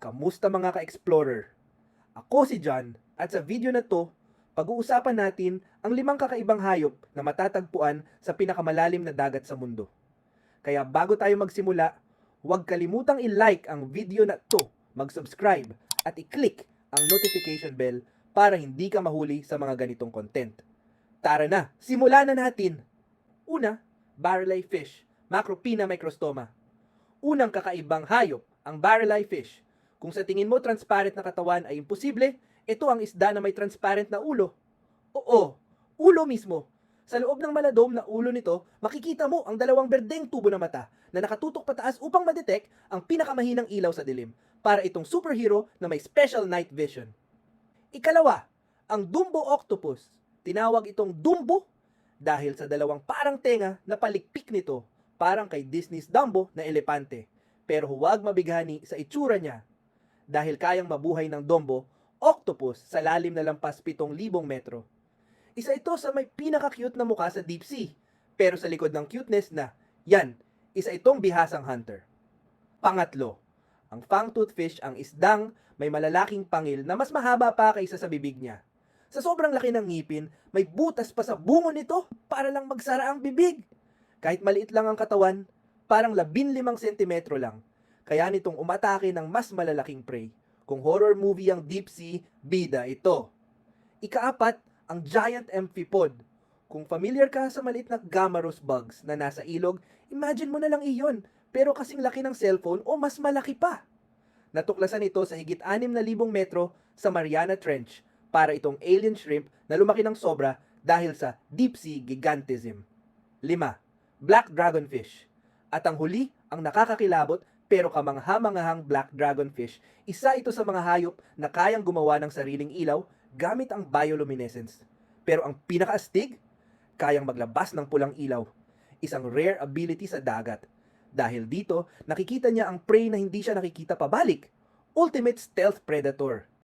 Kamusta mga ka-explorer? Ako si John at sa video na to, pag-uusapan natin ang 5 kakaibang hayop na matatagpuan sa pinakamalalim na dagat sa mundo. Kaya bago tayo magsimula, huwag kalimutang i-like ang video na to, mag-subscribe at i-click ang notification bell para hindi ka mahuli sa mga ganitong content. Tara na, simulan na natin! Una, barreleye fish, Macropina microstoma. Unang kakaibang hayop, ang barreleye fish. Kung sa tingin mo transparent na katawan ay imposible, ito ang isda na may transparent na ulo. Oo, ulo mismo. Sa loob ng maladom na ulo nito, makikita mo ang dalawang berdeng tubo na mata na nakatutok pataas upang madetect ang pinakamahinang ilaw sa dilim para itong superhero na may special night vision. Ikalawa, ang Dumbo octopus. Tinawag itong Dumbo dahil sa dalawang parang tenga na palikpik nito, parang kay Disney's Dumbo na elepante. Pero huwag mabighani sa itsura niya dahil kayang mabuhay ng Dumbo octopus sa lalim na lampas 7,000 metro. Isa ito sa may pinaka-cute na mukha sa deep sea, pero sa likod ng cuteness na, yan, isa itong bihasang hunter. Pangatlo, ang fangtooth fish ang isdang may malalaking pangil na mas mahaba pa kaysa sa bibig niya. Sa sobrang laki ng ngipin, may butas pa sa bungo nito para lang magsara ang bibig. Kahit maliit lang ang katawan, parang 15 sentimetro lang. Kaya nitong umatake ng mas malalaking prey. Kung horror movie ang deep sea, bida ito. Ikaapat, ang giant amphipod. Kung familiar ka sa maliit na gamarus bugs na nasa ilog, imagine mo na lang iyon, pero kasing laki ng cellphone o mas malaki pa. Natuklasan ito sa higit 6,000 metro sa Mariana Trench para itong alien shrimp na lumaki ng sobra dahil sa deep sea gigantism. 5. Black dragonfish. At ang huli, ang nakakakilabot pero kamangha-manghang black dragonfish, isa ito sa mga hayop na kayang gumawa ng sariling ilaw gamit ang bioluminescence. Pero ang pinakaastig, kayang maglabas ng pulang ilaw. Isang rare ability sa dagat. Dahil dito, nakikita niya ang prey na hindi siya nakikita pabalik. Ultimate stealth predator.